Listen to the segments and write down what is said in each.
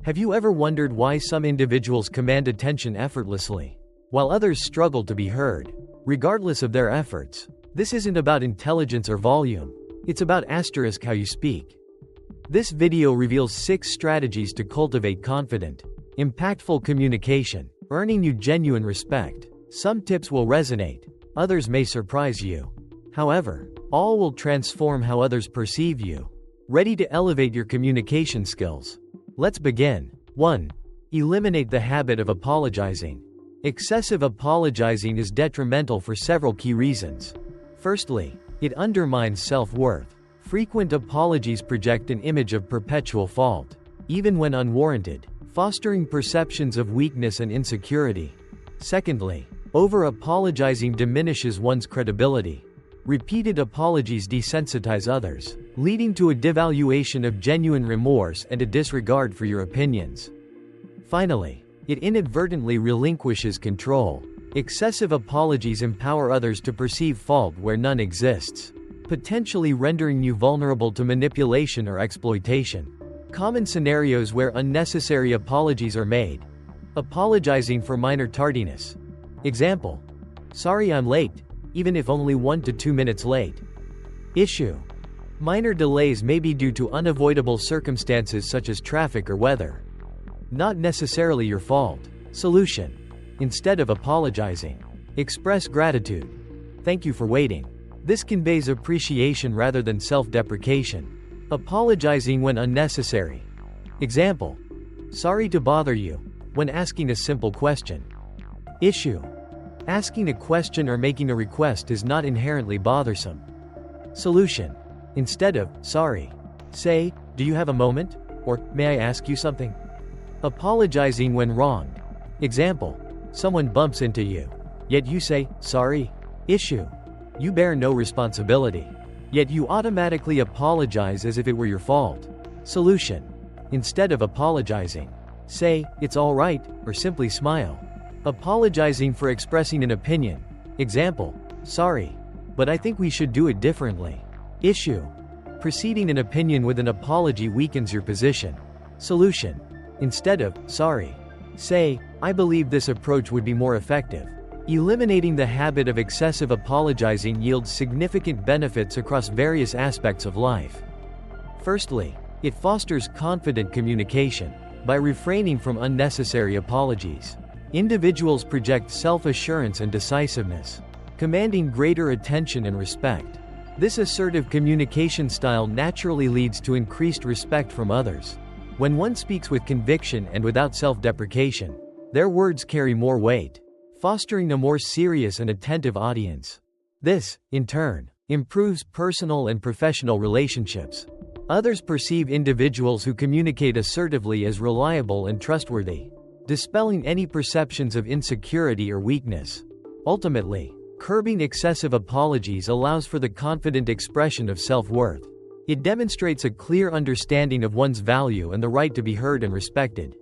Have you ever wondered why some individuals command attention effortlessly, while others struggle to be heard, regardless of their efforts? This isn't about intelligence or volume. It's about how you speak. This video reveals 6 strategies to cultivate confident, impactful communication, earning you genuine respect. Some tips will resonate, others may surprise you. However, all will transform how others perceive you. Ready to elevate your communication skills? Let's begin. 1. Eliminate the habit of apologizing. Excessive apologizing is detrimental for several key reasons. Firstly, it undermines self-worth. Frequent apologies project an image of perpetual fault, even when unwarranted, fostering perceptions of weakness and insecurity. Secondly, over-apologizing diminishes one's credibility. Repeated apologies desensitize others, leading to a devaluation of genuine remorse and a disregard for your opinions. Finally, it inadvertently relinquishes control. Excessive apologies empower others to perceive fault where none exists, potentially rendering you vulnerable to manipulation or exploitation. Common scenarios where unnecessary apologies are made. Apologizing for minor tardiness. Example: "Sorry I'm late, even if only 1 to 2 minutes late." Issue: minor delays may be due to unavoidable circumstances such as traffic or weather, not necessarily your fault. Solution: instead of apologizing, express gratitude. "Thank you for waiting." This conveys appreciation rather than self-deprecation. Apologizing when unnecessary. Example: "Sorry to bother you," when asking a simple question. Issue: asking a question or making a request is not inherently bothersome. Solution: instead of "sorry," say, "Do you have a moment?" or "May I ask you something?" Apologizing when wronged. Example: someone bumps into you, yet you say, "Sorry." Issue: you bear no responsibility, yet you automatically apologize as if it were your fault. Solution: instead of apologizing, say, "It's all right," or simply smile. Apologizing for expressing an opinion. Example: "Sorry, but I think we should do it differently." Issue: preceding an opinion with an apology weakens your position. Solution: instead of "sorry," say, "I believe this approach would be more effective." Eliminating the habit of excessive apologizing yields significant benefits across various aspects of life. Firstly, it fosters confident communication. By refraining from unnecessary apologies, individuals project self-assurance and decisiveness, commanding greater attention and respect. This assertive communication style naturally leads to increased respect from others. When one speaks with conviction and without self-deprecation, their words carry more weight, fostering a more serious and attentive audience. This, in turn, improves personal and professional relationships. Others perceive individuals who communicate assertively as reliable and trustworthy, dispelling any perceptions of insecurity or weakness. Ultimately, curbing excessive apologies allows for the confident expression of self-worth. It demonstrates a clear understanding of one's value and the right to be heard and respected,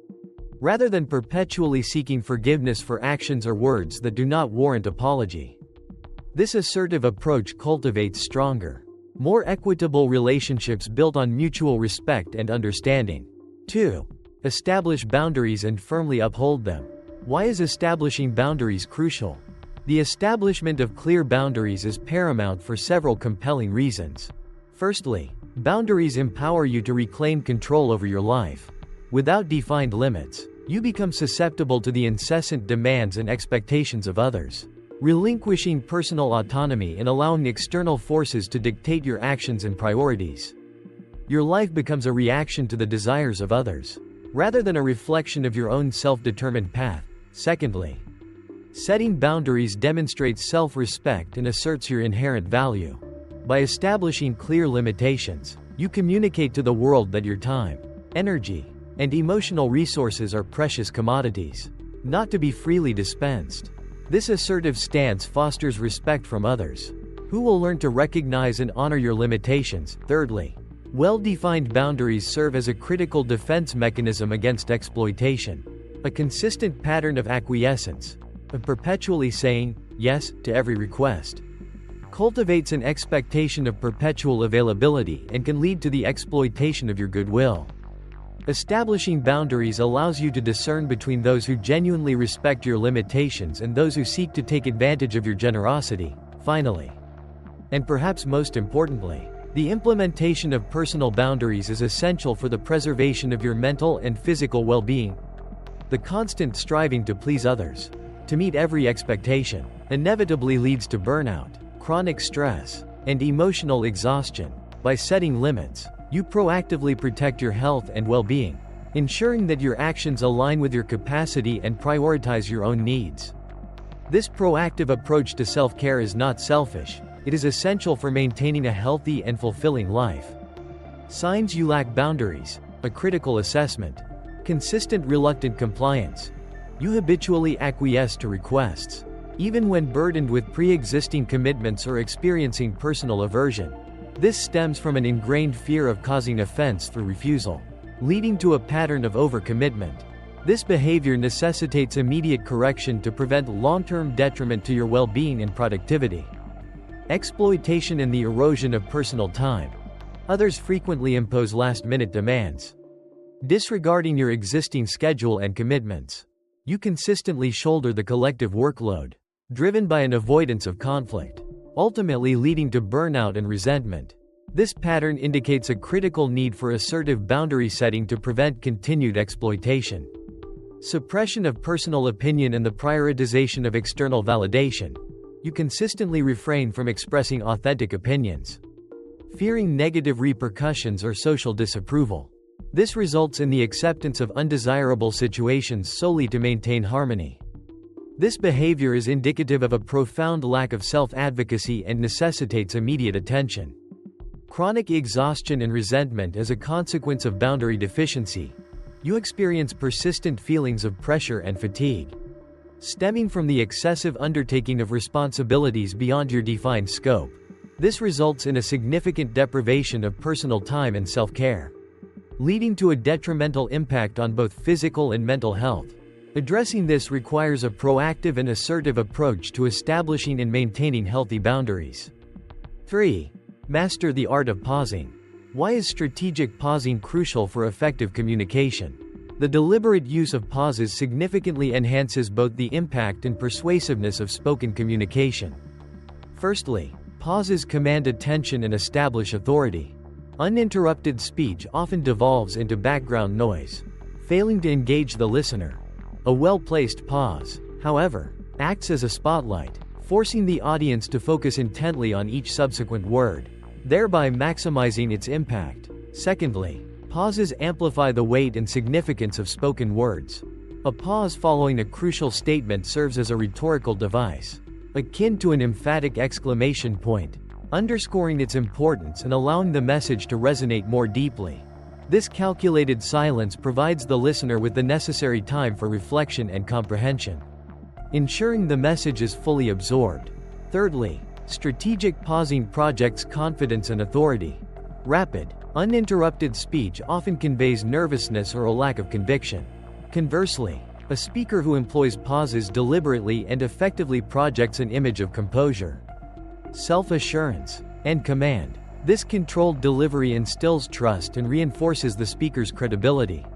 rather than perpetually seeking forgiveness for actions or words that do not warrant apology. This assertive approach cultivates stronger, more equitable relationships built on mutual respect and understanding. 2. Establish boundaries and firmly uphold them. Why is establishing boundaries crucial? The establishment of clear boundaries is paramount for several compelling reasons. Firstly, boundaries empower you to reclaim control over your life. Without defined limits, you become susceptible to the incessant demands and expectations of others, relinquishing personal autonomy and allowing external forces to dictate your actions and priorities. Your life becomes a reaction to the desires of others, rather than a reflection of your own self-determined path. Secondly, setting boundaries demonstrates self-respect and asserts your inherent value. By establishing clear limitations, you communicate to the world that your time, energy, and emotional resources are precious commodities, not to be freely dispensed. This assertive stance fosters respect from others, who will learn to recognize and honor your limitations. Thirdly, well-defined boundaries serve as a critical defense mechanism against exploitation. A consistent pattern of acquiescence, of perpetually saying yes to every request, cultivates an expectation of perpetual availability and can lead to the exploitation of your goodwill. Establishing boundaries allows you to discern between those who genuinely respect your limitations and those who seek to take advantage of your generosity. Finally, and perhaps most importantly, the implementation of personal boundaries is essential for the preservation of your mental and physical well-being. The constant striving to please others, to meet every expectation, inevitably leads to burnout, chronic stress, and emotional exhaustion. By setting limits, you proactively protect your health and well-being, ensuring that your actions align with your capacity and prioritize your own needs. This proactive approach to self-care is not selfish, it is essential for maintaining a healthy and fulfilling life. Signs you lack boundaries: a critical assessment, consistent reluctant compliance. You habitually acquiesce to requests, even when burdened with pre-existing commitments or experiencing personal aversion. This stems from an ingrained fear of causing offense through refusal, leading to a pattern of overcommitment. This behavior necessitates immediate correction to prevent long-term detriment to your well-being and productivity. Exploitation and the erosion of personal time. Others frequently impose last-minute demands, disregarding your existing schedule and commitments. You consistently shoulder the collective workload, driven by an avoidance of conflict, ultimately leading to burnout and resentment. This pattern indicates a critical need for assertive boundary setting to prevent continued exploitation. Suppression of personal opinion and the prioritization of external validation. You consistently refrain from expressing authentic opinions, fearing negative repercussions or social disapproval. This results in the acceptance of undesirable situations solely to maintain harmony. This behavior is indicative of a profound lack of self-advocacy and necessitates immediate attention. Chronic exhaustion and resentment as a consequence of boundary deficiency. You experience persistent feelings of pressure and fatigue, stemming from the excessive undertaking of responsibilities beyond your defined scope. This results in a significant deprivation of personal time and self-care, leading to a detrimental impact on both physical and mental health. Addressing this requires a proactive and assertive approach to establishing and maintaining healthy boundaries. 3. Master the art of pausing. Why is strategic pausing crucial for effective communication? The deliberate use of pauses significantly enhances both the impact and persuasiveness of spoken communication. Firstly, pauses command attention and establish authority. Uninterrupted speech often devolves into background noise, failing to engage the listener. A well-placed pause, however, acts as a spotlight, forcing the audience to focus intently on each subsequent word, thereby maximizing its impact. Secondly, pauses amplify the weight and significance of spoken words. A pause following a crucial statement serves as a rhetorical device, akin to an emphatic exclamation point, underscoring its importance and allowing the message to resonate more deeply. This calculated silence provides the listener with the necessary time for reflection and comprehension, ensuring the message is fully absorbed. Thirdly, strategic pausing projects confidence and authority. Rapid, uninterrupted speech often conveys nervousness or a lack of conviction. Conversely, a speaker who employs pauses deliberately and effectively projects an image of composure, self-assurance, and command. This controlled delivery instills trust and reinforces the speaker's credibility.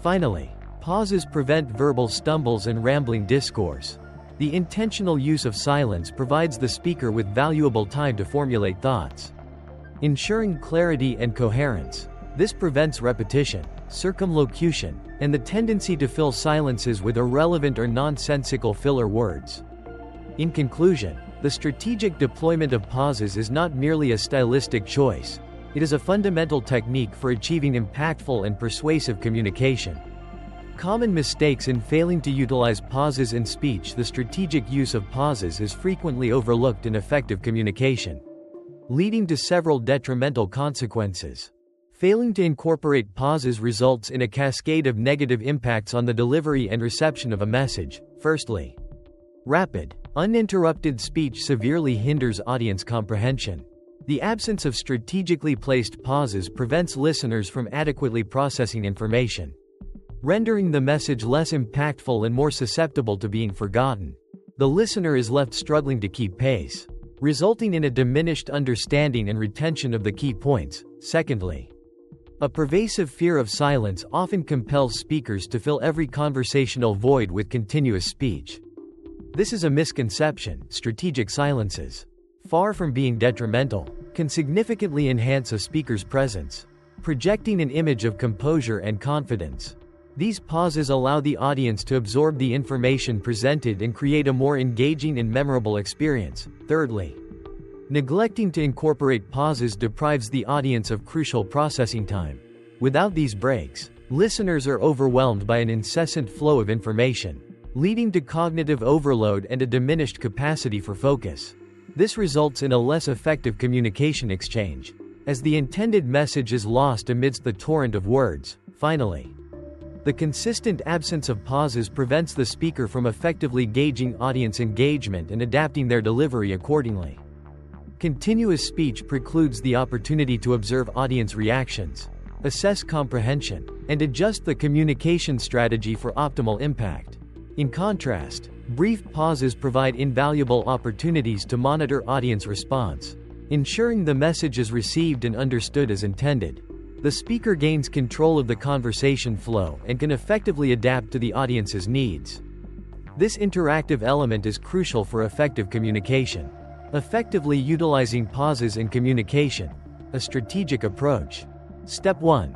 Finally, pauses prevent verbal stumbles and rambling discourse. The intentional use of silence provides the speaker with valuable time to formulate thoughts, ensuring clarity and coherence. This prevents repetition, circumlocution, and the tendency to fill silences with irrelevant or nonsensical filler words. In conclusion, the strategic deployment of pauses is not merely a stylistic choice, it is a fundamental technique for achieving impactful and persuasive communication. Common mistakes in failing to utilize pauses in speech. The strategic use of pauses is frequently overlooked in effective communication, leading to several detrimental consequences. Failing to incorporate pauses results in a cascade of negative impacts on the delivery and reception of a message. Firstly, rapid, uninterrupted speech severely hinders audience comprehension. The absence of strategically placed pauses prevents listeners from adequately processing information, rendering the message less impactful and more susceptible to being forgotten. The listener is left struggling to keep pace, resulting in a diminished understanding and retention of the key points. Secondly, A pervasive fear of silence often compels speakers to fill every conversational void with continuous speech. This is a misconception. Strategic silences, far from being detrimental, can significantly enhance a speaker's presence, projecting an image of composure and confidence. These pauses allow the audience to absorb the information presented and create a more engaging and memorable experience. Thirdly, neglecting to incorporate pauses deprives the audience of crucial processing time. Without these breaks, listeners are overwhelmed by an incessant flow of information, leading to cognitive overload and a diminished capacity for focus. This results in a less effective communication exchange, as the intended message is lost amidst the torrent of words. Finally, the consistent absence of pauses prevents the speaker from effectively gauging audience engagement and adapting their delivery accordingly. Continuous speech precludes the opportunity to observe audience reactions, assess comprehension, and adjust the communication strategy for optimal impact. In contrast, brief pauses provide invaluable opportunities to monitor audience response, ensuring the message is received and understood as intended. The speaker gains control of the conversation flow and can effectively adapt to the audience's needs. This interactive element is crucial for effective communication. Effectively utilizing pauses in communication. A strategic approach. Step 1.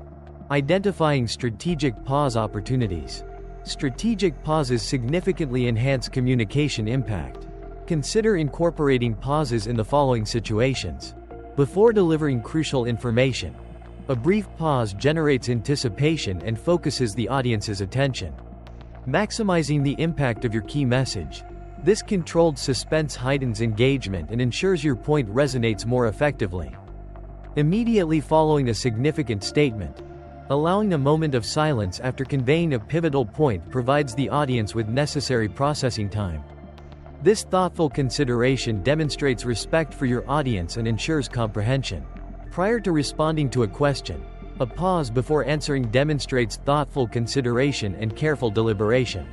Identifying strategic pause opportunities. Strategic pauses significantly enhance communication impact. Consider incorporating pauses in the following situations. Before delivering crucial information, a brief pause generates anticipation and focuses the audience's attention, maximizing the impact of your key message. This controlled suspense heightens engagement and ensures your point resonates more effectively. Immediately following a significant statement, allowing a moment of silence after conveying a pivotal point provides the audience with necessary processing time. This thoughtful consideration demonstrates respect for your audience and ensures comprehension. Prior to responding to a question, a pause before answering demonstrates thoughtful consideration and careful deliberation,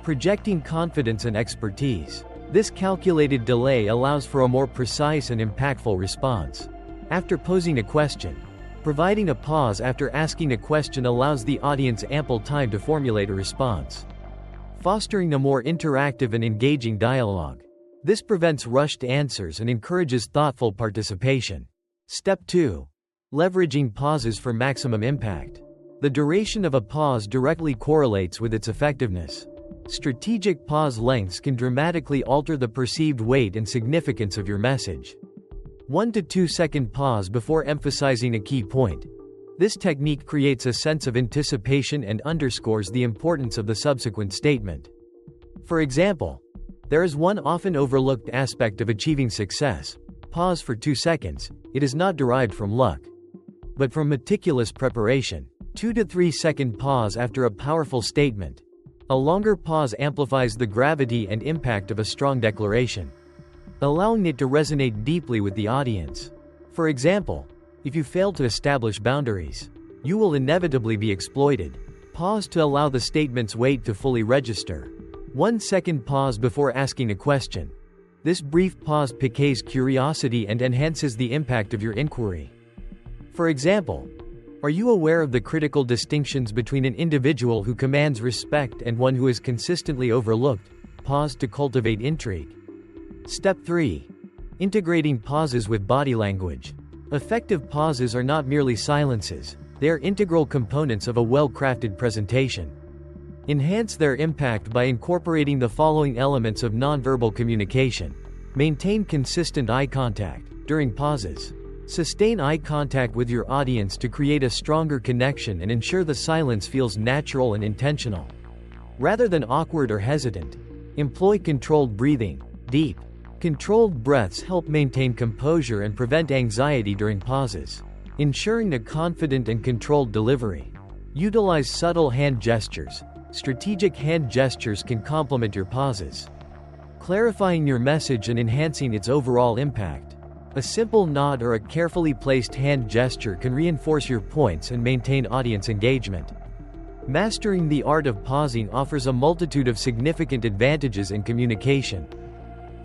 projecting confidence and expertise. This calculated delay allows for a more precise and impactful response. After posing a question, providing a pause after asking a question allows the audience ample time to formulate a response, fostering a more interactive and engaging dialogue. This prevents rushed answers and encourages thoughtful participation. Step 2. Leveraging pauses for maximum impact. The duration of a pause directly correlates with its effectiveness. Strategic pause lengths can dramatically alter the perceived weight and significance of your message. 1 to 2 second pause before emphasizing a key point. This technique creates a sense of anticipation and underscores the importance of the subsequent statement. For example, there is one often overlooked aspect of achieving success. Pause for 2 seconds. It is not derived from luck, but from meticulous preparation. 2 to 3 second pause after a powerful statement. A longer pause amplifies the gravity and impact of a strong declaration, allowing it to resonate deeply with the audience. For example, if you fail to establish boundaries, you will inevitably be exploited. Pause to allow the statement's weight to fully register. 1 second pause before asking a question. This brief pause piques curiosity and enhances the impact of your inquiry. For example, are you aware of the critical distinctions between an individual who commands respect and one who is consistently overlooked? Pause to cultivate intrigue. Step 3. Integrating pauses with body language. Effective pauses are not merely silences, they are integral components of a well-crafted presentation. Enhance their impact by incorporating the following elements of nonverbal communication. Maintain consistent eye contact during pauses. Sustain eye contact with your audience to create a stronger connection and ensure the silence feels natural and intentional, rather than awkward or hesitant. Employ controlled breathing. Deep, controlled breaths help maintain composure and prevent anxiety during pauses, ensuring a confident and controlled delivery. Utilize subtle hand gestures. Strategic hand gestures can complement your pauses, clarifying your message and enhancing its overall impact. A simple nod or a carefully placed hand gesture can reinforce your points and maintain audience engagement. Mastering the art of pausing offers a multitude of significant advantages in communication.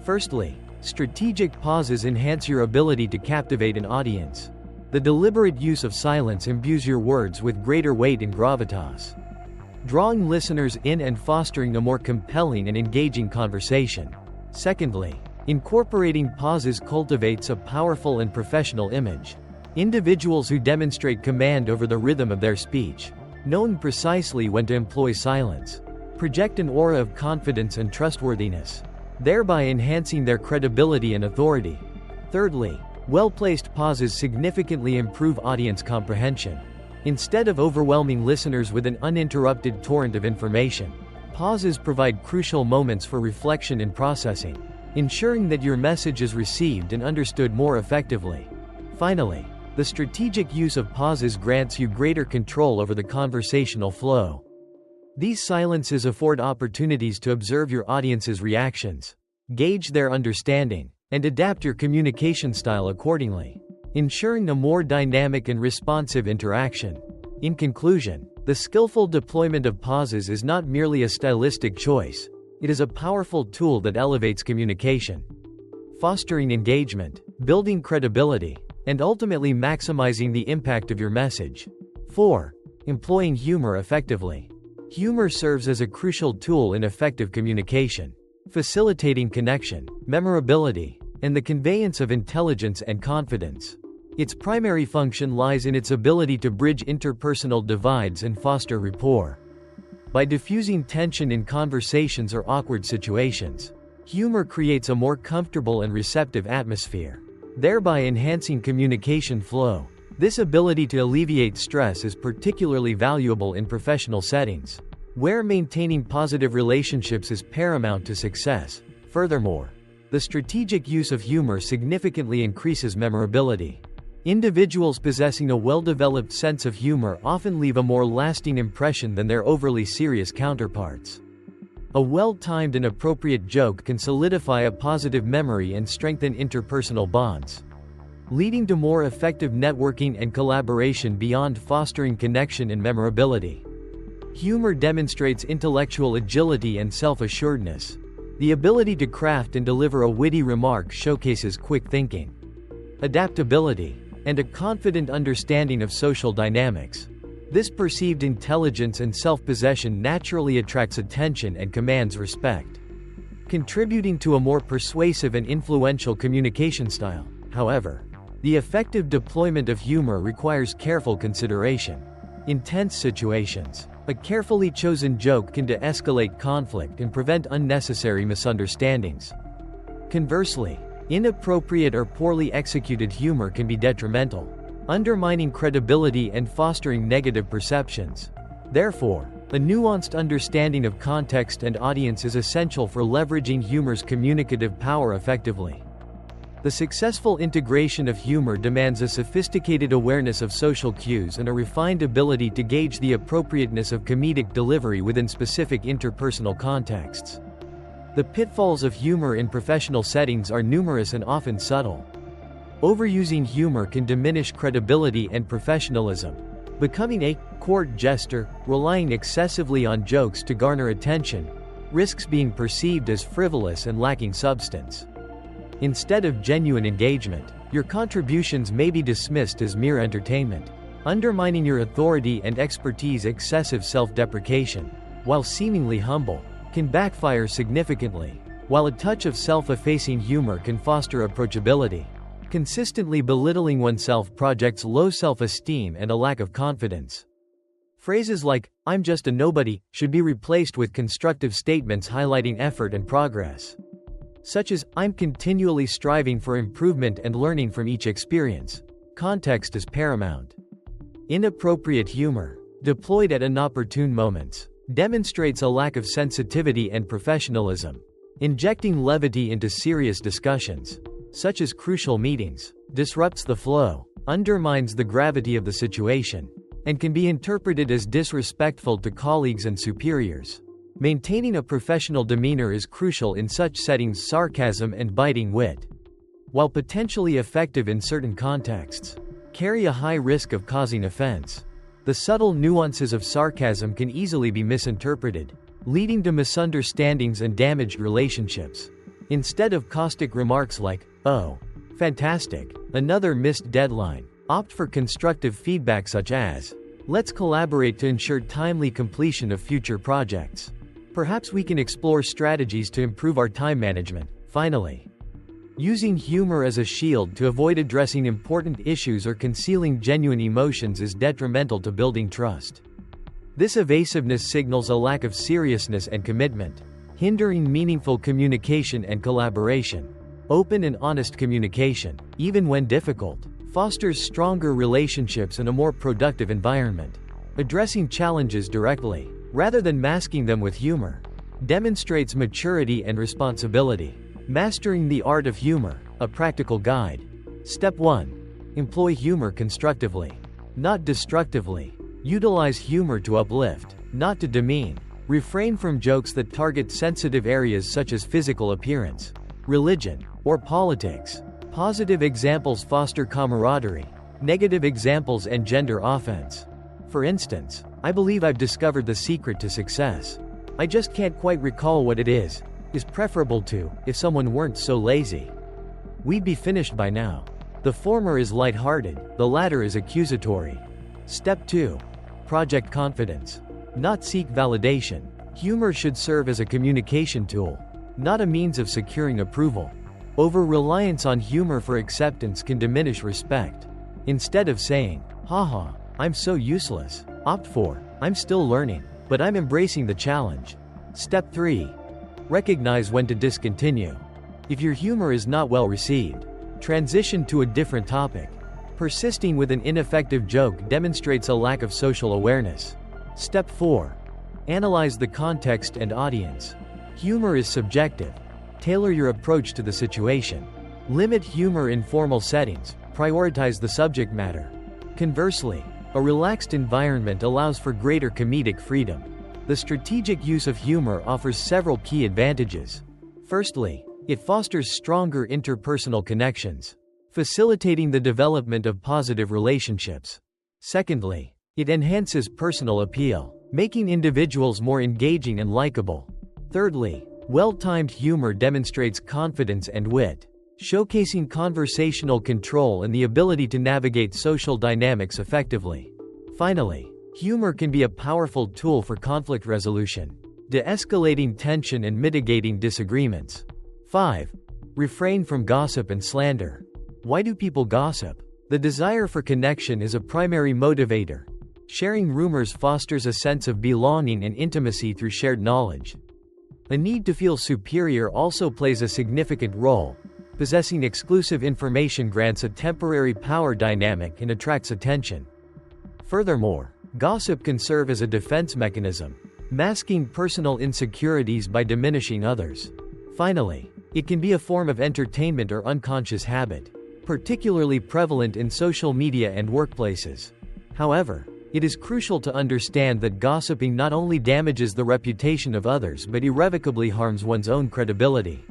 Firstly, strategic pauses enhance your ability to captivate an audience. The deliberate use of silence imbues your words with greater weight and gravitas, drawing listeners in and fostering a more compelling and engaging conversation. Secondly, incorporating pauses cultivates a powerful and professional image. Individuals who demonstrate command over the rhythm of their speech, knowing precisely when to employ silence, project an aura of confidence and trustworthiness, thereby enhancing their credibility and authority. Thirdly, well-placed pauses significantly improve audience comprehension. Instead of overwhelming listeners with an uninterrupted torrent of information, pauses provide crucial moments for reflection and processing, ensuring that your message is received and understood more effectively. Finally, the strategic use of pauses grants you greater control over the conversational flow. These silences afford opportunities to observe your audience's reactions, gauge their understanding, and adapt your communication style accordingly, ensuring a more dynamic and responsive interaction. In conclusion, the skillful deployment of pauses is not merely a stylistic choice, it is a powerful tool that elevates communication, fostering engagement, building credibility, and ultimately maximizing the impact of your message. 4. Employing humor effectively. Humor serves as a crucial tool in effective communication, facilitating connection, memorability, and the conveyance of intelligence and confidence. Its primary function lies in its ability to bridge interpersonal divides and foster rapport. By diffusing tension in conversations or awkward situations, humor creates a more comfortable and receptive atmosphere, thereby enhancing communication flow. This ability to alleviate stress is particularly valuable in professional settings, where maintaining positive relationships is paramount to success. Furthermore, the strategic use of humor significantly increases memorability. Individuals possessing a well-developed sense of humor often leave a more lasting impression than their overly serious counterparts. A well-timed and appropriate joke can solidify a positive memory and strengthen interpersonal bonds, leading to more effective networking and collaboration beyond fostering connection and memorability. Humor demonstrates intellectual agility and self-assuredness. The ability to craft and deliver a witty remark showcases quick thinking, adaptability, and a confident understanding of social dynamics. This perceived intelligence and self-possession naturally attracts attention and commands respect, contributing to a more persuasive and influential communication style. However, the effective deployment of humor requires careful consideration. In tense situations, a carefully chosen joke can de-escalate conflict and prevent unnecessary misunderstandings. Conversely, inappropriate or poorly executed humor can be detrimental, undermining credibility and fostering negative perceptions. Therefore, a nuanced understanding of context and audience is essential for leveraging humor's communicative power effectively. The successful integration of humor demands a sophisticated awareness of social cues and a refined ability to gauge the appropriateness of comedic delivery within specific interpersonal contexts. The pitfalls of humor in professional settings are numerous and often subtle. Overusing humor can diminish credibility and professionalism, becoming a court jester, relying excessively on jokes to garner attention, risks being perceived as frivolous and lacking substance. Instead of genuine engagement, your contributions may be dismissed as mere entertainment, undermining your authority and expertise. Excessive self-deprecation, while seemingly humble, can backfire significantly, while a touch of self-effacing humor can foster approachability. Consistently belittling oneself projects low self-esteem and a lack of confidence. Phrases like, "I'm just a nobody," should be replaced with constructive statements highlighting effort and progress, such as, "I'm continually striving for improvement and learning from each experience." Context is paramount. Inappropriate humor, deployed at inopportune moments, demonstrates a lack of sensitivity and professionalism. Injecting levity into serious discussions, such as crucial meetings, disrupts the flow, undermines the gravity of the situation, and can be interpreted as disrespectful to colleagues and superiors. Maintaining a professional demeanor is crucial in such settings. Sarcasm and biting wit, while potentially effective in certain contexts, carry a high risk of causing offense. The subtle nuances of sarcasm can easily be misinterpreted, leading to misunderstandings and damaged relationships. Instead of caustic remarks like, "Oh, fantastic, another missed deadline," Opt for constructive feedback such as, "Let's collaborate to ensure timely completion of future projects. Perhaps we can explore strategies to improve our time management." Finally, using humor as a shield to avoid addressing important issues or concealing genuine emotions is detrimental to building trust. This evasiveness signals a lack of seriousness and commitment, hindering meaningful communication and collaboration. Open and honest communication, even when difficult, fosters stronger relationships and a more productive environment. Addressing challenges directly, rather than masking them with humor, demonstrates maturity and responsibility. Mastering the art of humor, a practical guide. Step 1. Employ humor constructively, not destructively. Utilize humor to uplift, not to demean. Refrain from jokes that target sensitive areas such as physical appearance, religion, or politics. Positive examples foster camaraderie. Negative examples engender offense. For instance, "I believe I've discovered the secret to success. I just can't quite recall what it is preferable to, "If someone weren't so lazy, we'd be finished by now." The former is lighthearted, the latter is accusatory. Step 2. Project confidence, not seek validation. Humor should serve as a communication tool, not a means of securing approval. Over-reliance on humor for acceptance can diminish respect. Instead of saying, "Haha, I'm so useless," opt for, "I'm still learning, but I'm embracing the challenge." Step 3. Recognize when to discontinue. If your humor is not well received, transition to a different topic. Persisting with an ineffective joke demonstrates a lack of social awareness. Step 4. Analyze the context and audience. Humor is subjective. Tailor your approach to the situation. Limit humor in formal settings. Prioritize the subject matter. Conversely, a relaxed environment allows for greater comedic freedom. The strategic use of humor offers several key advantages. Firstly, it fosters stronger interpersonal connections, facilitating the development of positive relationships. Secondly, it enhances personal appeal, making individuals more engaging and likable. Thirdly, well-timed humor demonstrates confidence and wit, showcasing conversational control and the ability to navigate social dynamics effectively. Finally, humor can be a powerful tool for conflict resolution, de-escalating tension and mitigating disagreements. 5. Refrain from gossip and slander. Why do people gossip? The desire for connection is a primary motivator. Sharing rumors fosters a sense of belonging and intimacy through shared knowledge. A need to feel superior also plays a significant role. Possessing exclusive information grants a temporary power dynamic and attracts attention. Furthermore, gossip can serve as a defense mechanism, masking personal insecurities by diminishing others. Finally, it can be a form of entertainment or unconscious habit, particularly prevalent in social media and workplaces. However, it is crucial to understand that gossiping not only damages the reputation of others but irrevocably harms one's own credibility.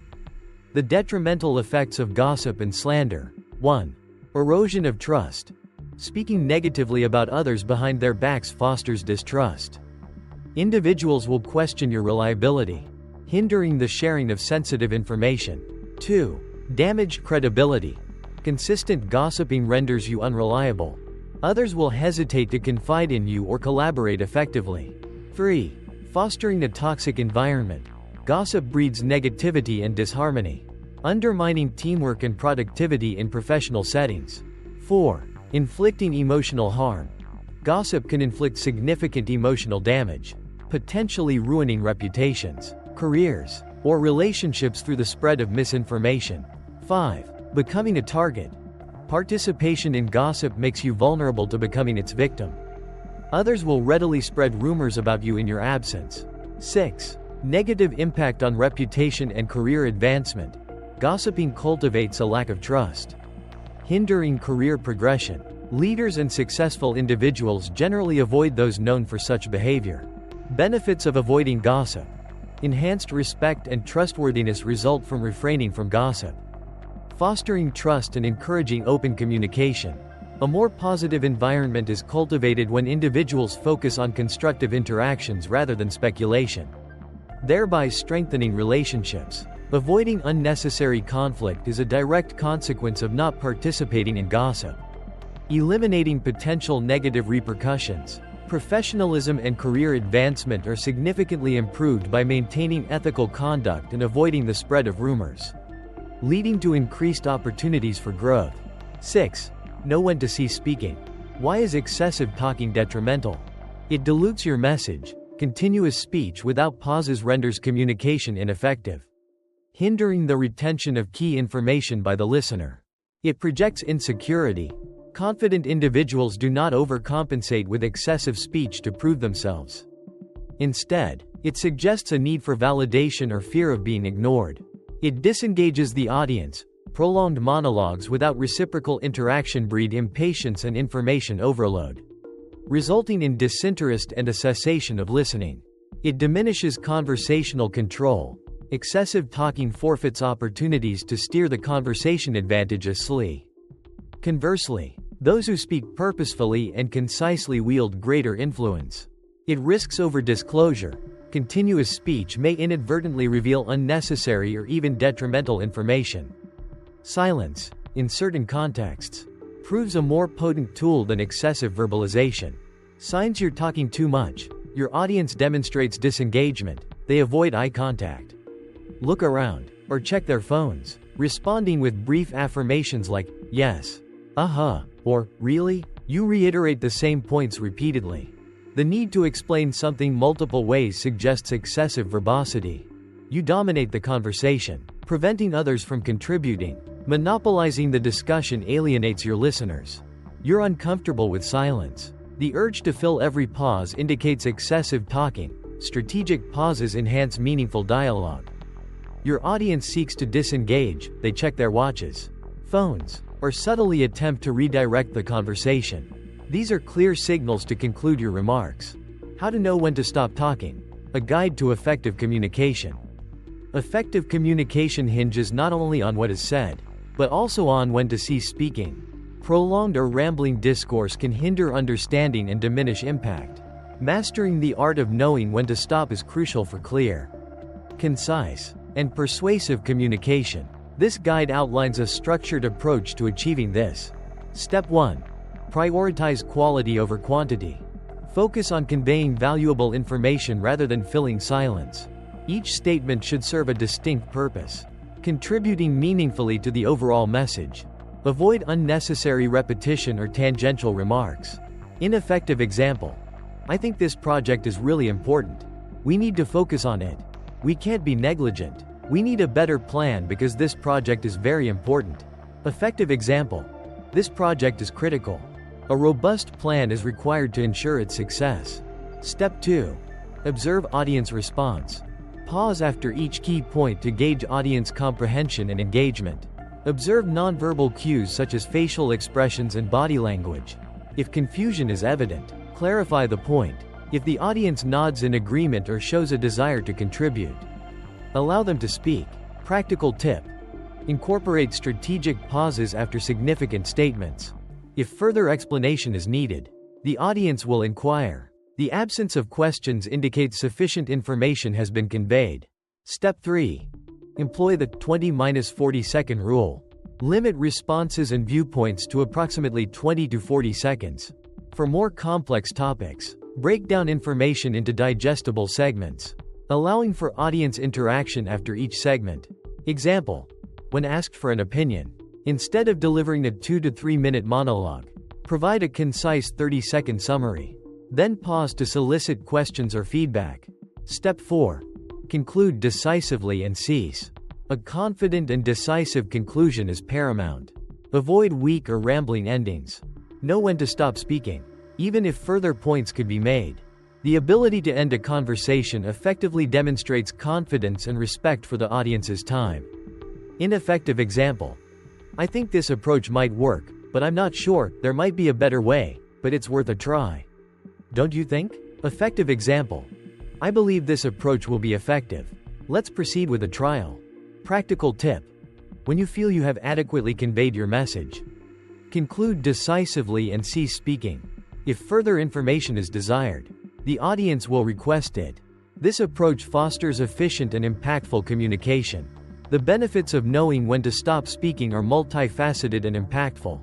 The detrimental effects of gossip and slander. 1. Erosion of trust. Speaking negatively about others behind their backs fosters distrust. Individuals will question your reliability, hindering the sharing of sensitive information. 2. Damaged credibility. Consistent gossiping renders you unreliable. Others will hesitate to confide in you or collaborate effectively. 3. Fostering a toxic environment. Gossip breeds negativity and disharmony, undermining teamwork and productivity in professional settings. 4. Inflicting emotional harm. Gossip can inflict significant emotional damage, potentially ruining reputations, careers, or relationships through the spread of misinformation. 5. Becoming a target. Participation in gossip makes you vulnerable to becoming its victim. Others will readily spread rumors about you in your absence. 6. Negative impact on reputation and career advancement. Gossiping cultivates a lack of trust, hindering career progression. Leaders and successful individuals generally avoid those known for such behavior. Benefits of avoiding gossip. Enhanced respect and trustworthiness result from refraining from gossip, fostering trust and encouraging open communication. A more positive environment is cultivated when individuals focus on constructive interactions rather than speculation, thereby strengthening relationships. Avoiding unnecessary conflict is a direct consequence of not participating in gossip. eliminating potential negative repercussions. Professionalism and career advancement are significantly improved by maintaining ethical conduct and avoiding the spread of rumors, leading to increased opportunities for growth. 6. Know when to cease speaking. Why is excessive talking detrimental? It dilutes your message. Continuous speech without pauses renders communication ineffective, hindering the retention of key information by the listener. It projects insecurity. Confident individuals do not overcompensate with excessive speech to prove themselves. Instead, it suggests a need for validation or fear of being ignored. It disengages the audience. Prolonged monologues without reciprocal interaction breed impatience and information overload, resulting in disinterest and a cessation of listening. It diminishes conversational control. Excessive talking forfeits opportunities to steer the conversation advantageously. Conversely, those who speak purposefully and concisely wield greater influence. It risks over-disclosure. Continuous speech may inadvertently reveal unnecessary or even detrimental information. Silence, in certain contexts, proves a more potent tool than excessive verbalization. Signs you're talking too much. Your audience demonstrates disengagement. They avoid eye contact, look around, or check their phones, responding with brief affirmations like, yes, or, really? You reiterate the same points repeatedly. The need to explain something multiple ways suggests excessive verbosity. You dominate the conversation, preventing others from contributing. Monopolizing the discussion alienates your listeners. You're uncomfortable with silence. The urge to fill every pause indicates excessive talking. Strategic pauses enhance meaningful dialogue. Your audience seeks to disengage. They check their watches, phones, or subtly attempt to redirect the conversation. These are clear signals to conclude your remarks. How to know when to stop talking. A guide to effective communication. Effective communication hinges not only on what is said, but also on when to cease speaking. Prolonged or rambling discourse can hinder understanding and diminish impact. Mastering the art of knowing when to stop is crucial for clear, concise, and persuasive communication. This guide outlines a structured approach to achieving this. Step 1. Prioritize quality over quantity. Focus on conveying valuable information rather than filling silence. Each statement should serve a distinct purpose, contributing meaningfully to the overall message. Avoid unnecessary repetition or tangential remarks. Ineffective example. I think this project is really important. We need to focus on it. We can't be negligent. We need a better plan because this project is very important. Effective example. This project is critical. A robust plan is required to ensure its success. Step 2. Observe audience response. Pause after each key point to gauge audience comprehension and engagement. Observe nonverbal cues such as facial expressions and body language. If confusion is evident, clarify the point. If the audience nods in agreement or shows a desire to contribute, allow them to speak. Practical tip. Incorporate strategic pauses after significant statements. If further explanation is needed, the audience will inquire. The absence of questions indicates sufficient information has been conveyed. Step 3. Employ the 20-40 second rule. Limit responses and viewpoints to approximately 20 to 40 seconds. For more complex topics, break down information into digestible segments, allowing for audience interaction after each segment. Example. When asked for an opinion, instead of delivering a 2 to 3 minute monologue, provide a concise 30-second summary. Then pause to solicit questions or feedback. Step 4. Conclude decisively and cease. A confident and decisive conclusion is paramount. Avoid weak or rambling endings. Know when to stop speaking, even if further points could be made. The ability to end a conversation effectively demonstrates confidence and respect for the audience's time. Ineffective example. I think this approach might work, but I'm not sure. There might be a better way, but it's worth a try. Don't you think? Effective example. I believe this approach will be effective. Let's proceed with a trial. Practical tip. When you feel you have adequately conveyed your message, conclude decisively and cease speaking. If further information is desired, the audience will request it. This approach fosters efficient and impactful communication. The benefits of knowing when to stop speaking are multifaceted and impactful.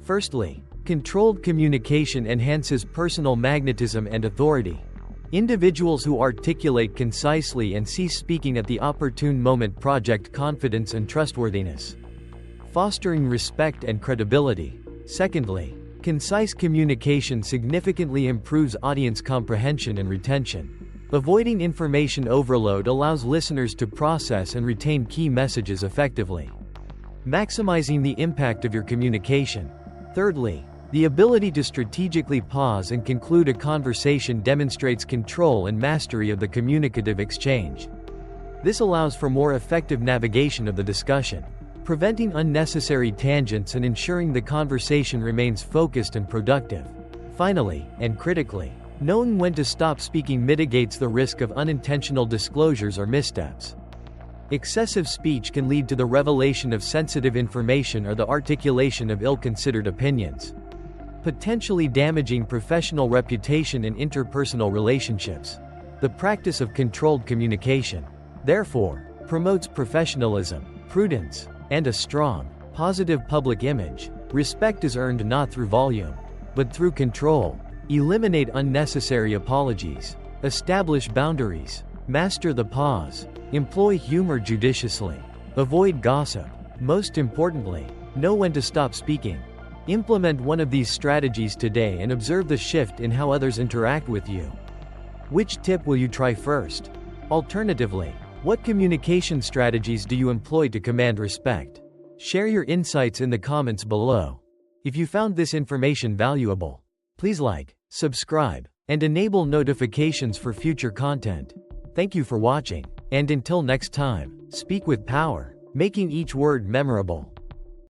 Firstly, Controlled communication enhances personal magnetism and authority. Individuals who articulate concisely and cease speaking at the opportune moment project confidence and trustworthiness, fostering respect and credibility. Secondly, concise communication significantly improves audience comprehension and retention. Avoiding information overload allows listeners to process and retain key messages effectively, maximizing the impact of your communication. Thirdly, the ability to strategically pause and conclude a conversation demonstrates control and mastery of the communicative exchange. This allows for more effective navigation of the discussion, preventing unnecessary tangents and ensuring the conversation remains focused and productive. Finally, and critically, knowing when to stop speaking mitigates the risk of unintentional disclosures or missteps. Excessive speech can lead to the revelation of sensitive information or the articulation of ill-considered opinions, potentially damaging professional reputation and interpersonal relationships. The practice of controlled communication, therefore, promotes professionalism, prudence, and a strong, positive public image. Respect is earned not through volume, but through control. Eliminate unnecessary apologies. Establish boundaries. Master the pause. Employ humor judiciously. Avoid gossip. Most importantly, know when to stop speaking. Implement one of these strategies today and observe the shift in how others interact with you. Which tip will you try first? Alternatively, what communication strategies do you employ to command respect? Share your insights in the comments below. If you found this information valuable, please like, subscribe, and enable notifications for future content. Thank you for watching, and until next time, speak with power, making each word memorable.